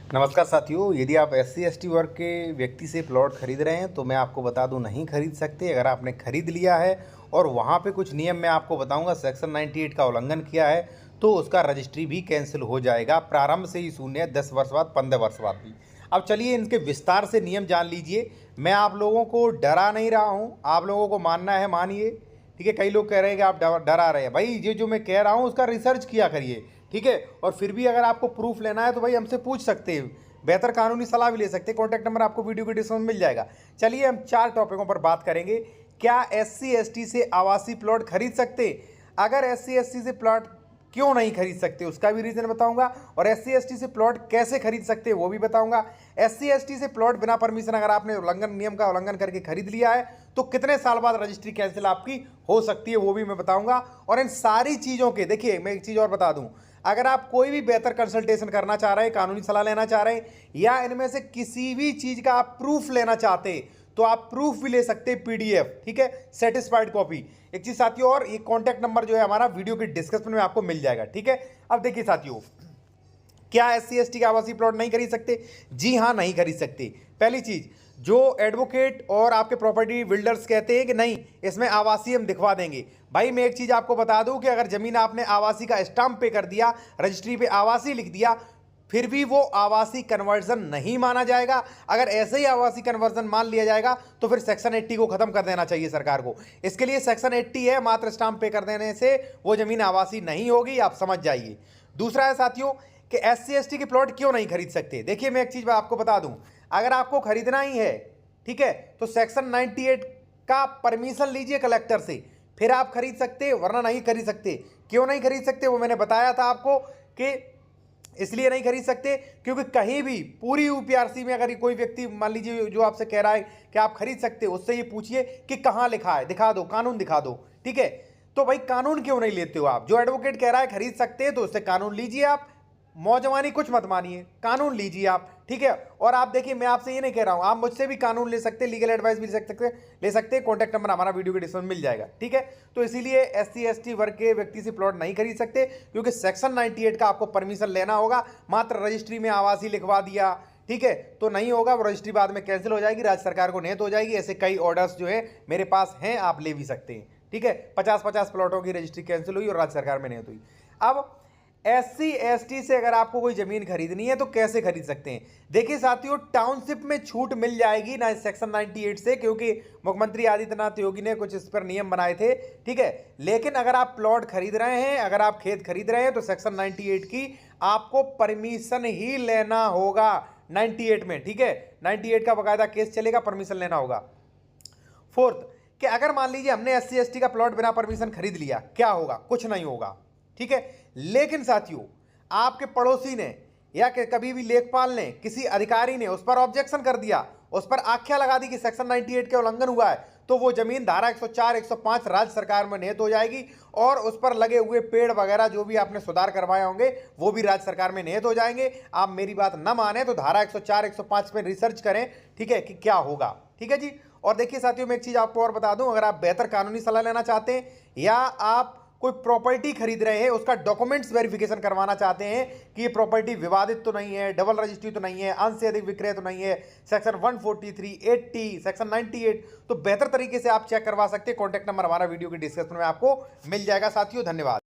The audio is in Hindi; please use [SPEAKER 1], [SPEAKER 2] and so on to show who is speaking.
[SPEAKER 1] नमस्कार साथियों, यदि आप SC/ST वर्ग के व्यक्ति से प्लॉट खरीद रहे हैं तो मैं आपको बता दूं नहीं खरीद सकते। अगर आपने खरीद लिया है और वहां पे कुछ नियम मैं आपको बताऊंगा, सेक्शन 98 का उल्लंघन किया है तो उसका रजिस्ट्री भी कैंसिल हो जाएगा। प्रारंभ से ही शून्य, 10 वर्ष बाद, 15 वर्ष बाद भी। अब चलिए इनके विस्तार से नियम जान लीजिए। मैं आप लोगों को डरा नहीं रहा हूँ, आप लोगों को मानना है मानिए, ठीक है। कई लोग कह रहे हैं कि आप डरा रहे हैं। भाई ये जो मैं कह रहा हूँ उसका रिसर्च किया करिए, ठीक है। और फिर भी अगर आपको प्रूफ लेना है तो भाई हमसे पूछ सकते हैं, बेहतर कानूनी सलाह भी ले सकते हैं। कॉन्टैक्ट नंबर आपको वीडियो के डिस्क्रिप्शन में मिल जाएगा। चलिए हम 4 टॉपिकों पर बात करेंगे। क्या SC/ST से आवासीय प्लॉट खरीद सकते? अगर SC/ST से प्लॉट क्यों नहीं खरीद सकते उसका भी रीजन बताऊंगा, और SC/ST से प्लॉट कैसे खरीद सकते हैं वो भी बताऊंगा। SC/ST से प्लॉट बिना परमिशन अगर आपने नियम का उल्लंघन करके खरीद लिया है तो कितने साल बाद रजिस्ट्री कैंसिल आपकी हो सकती है वो भी मैं बताऊंगा। और इन सारी चीजों के, देखिए मैं एक चीज और बता दूं, अगर आप कोई भी बेहतर कंसल्टेशन करना चाह रहे हैं, कानूनी सलाह लेना चाह रहे हैं, या इनमें से किसी भी चीज का आप प्रूफ लेना चाहते हैं तो आप प्रूफ भी ले सकते हैं PDF, ठीक है, सेटिस्फाइड कॉपी। एक चीज साथियों, और ये कॉन्टैक्ट नंबर जो है हमारा वीडियो के डिस्क्रिप्शन में आपको मिल जाएगा, ठीक है। अब देखिए साथियों, क्या SC/ST के आवासीय प्लॉट नहीं खरीद सकते? जी हाँ, नहीं खरीद सकते। पहली चीज, जो एडवोकेट और आपके प्रॉपर्टी बिल्डर्स कहते हैं कि नहीं इसमें आवासीय हम दिखवा देंगे, भाई मैं एक चीज आपको बता दूं कि अगर जमीन आपने आवासीय का स्टाम्प पे कर दिया, रजिस्ट्री पे आवासीय लिख दिया, फिर भी वो आवासीय कन्वर्जन नहीं माना जाएगा। अगर ऐसे ही आवासीय कन्वर्जन मान लिया जाएगा तो फिर सेक्शन 80 को खत्म कर देना चाहिए सरकार को। इसके लिए सेक्शन 80 है, मात्र स्टाम्प पे कर देने से वो जमीन आवासीय नहीं होगी, आप समझ जाइए। दूसरा है साथियों कि SC/ST के प्लॉट क्यों नहीं खरीद सकते। देखिए मैं एक चीज आपको बता दूं, अगर आपको खरीदना ही है, ठीक है, तो सेक्शन 98 का परमिशन लीजिए कलेक्टर से, फिर आप खरीद सकते, वरना नहीं खरीद सकते। क्यों नहीं खरीद सकते वो मैंने बताया था आपको कि इसलिए नहीं खरीद सकते क्योंकि कहीं भी पूरी UPRC में अगर कोई व्यक्ति मान लीजिए जो आपसे कह रहा है कि आप खरीद सकते, उससे ये पूछिए कि कहां लिखा है, दिखा दो, कानून दिखा दो, ठीक है। तो भाई कानून क्यों नहीं लेते हो आप? जो एडवोकेट कह रहा है खरीद सकते हैं तो उससे कानून लीजिए आप, मौजवानी कुछ मत मानिए, कानून लीजिए आप, ठीक है। और आप देखिए मैं आपसे ये नहीं कह रहा हूं, आप मुझसे भी कानून ले सकते, लीगल एडवाइस भी ले सकते हैं। कॉन्टैक्ट नंबर हमारा वीडियो के डिस्क्रिप्शन में मिल जाएगा, ठीक है। तो इसीलिए SC/ST वर्ग के व्यक्ति से प्लॉट नहीं खरीद सकते क्योंकि सेक्शन 98 का आपको परमिशन लेना होगा। मात्र रजिस्ट्री में आवासीय लिखवा दिया, ठीक है, तो नहीं होगा, वो रजिस्ट्री बाद में कैंसिल हो जाएगी, राज्य सरकार को नेत हो जाएगी। ऐसे कई ऑर्डर्स जो है मेरे पास हैं, आप ले भी सकते हैं, ठीक है। 50-50 प्लॉटों की रजिस्ट्री कैंसिल हुई और राज्य सरकार में नेत हुई। अब SC/ST से अगर आपको कोई जमीन खरीदनी है तो कैसे खरीद सकते हैं? देखिए साथियों, टाउनशिप में छूट मिल जाएगी ना सेक्शन 98 से, क्योंकि मुख्यमंत्री आदित्यनाथ योगी ने कुछ इस पर नियम बनाए थे, ठीक है। लेकिन अगर आप प्लॉट खरीद रहे हैं, अगर आप खेत खरीद रहे हैं तो सेक्शन 98 की आपको परमिशन ही लेना होगा 98 में, ठीक है। 98 का बकायदा केस चलेगा, परमिशन लेना होगा। फोर्थ, कि अगर मान लीजिए हमने SC/ST का प्लॉट बिना परमिशन खरीद लिया, क्या होगा? कुछ नहीं होगा, ठीक है। लेकिन साथियों, आपके पड़ोसी ने या कभी भी लेखपाल ने, किसी अधिकारी ने उस पर ऑब्जेक्शन कर दिया, उस पर आख्या लगा दी कि सेक्शन 98 के उल्लंघन हुआ है, तो वो जमीन धारा 104, 105 राज्य सरकार में नियत हो जाएगी और उस पर लगे हुए पेड़ वगैरह जो भी आपने सुधार करवाए होंगे वो भी राज्य सरकार में नियत हो जाएंगे। आप मेरी बात न माने तो धारा 104, 105 में रिसर्च करें, ठीक है, कि क्या होगा, ठीक है जी। और देखिए साथियों, मैं एक चीज आपको और बता दूं, अगर आप बेहतर कानूनी सलाह लेना चाहते हैं या आप कोई प्रॉपर्टी खरीद रहे हैं, उसका डॉक्यूमेंट्स वेरिफिकेशन करवाना चाहते हैं कि ये प्रॉपर्टी विवादित तो नहीं है, डबल रजिस्ट्री तो नहीं है, अंश से अधिक विक्रय तो नहीं है, सेक्शन 143, 80, सेक्शन 98, तो बेहतर तरीके से आप चेक करवा सकते हैं। कॉन्टैक्ट नंबर हमारा वीडियो के डिस्क्रिप्शन में आपको मिल जाएगा साथियों। धन्यवाद।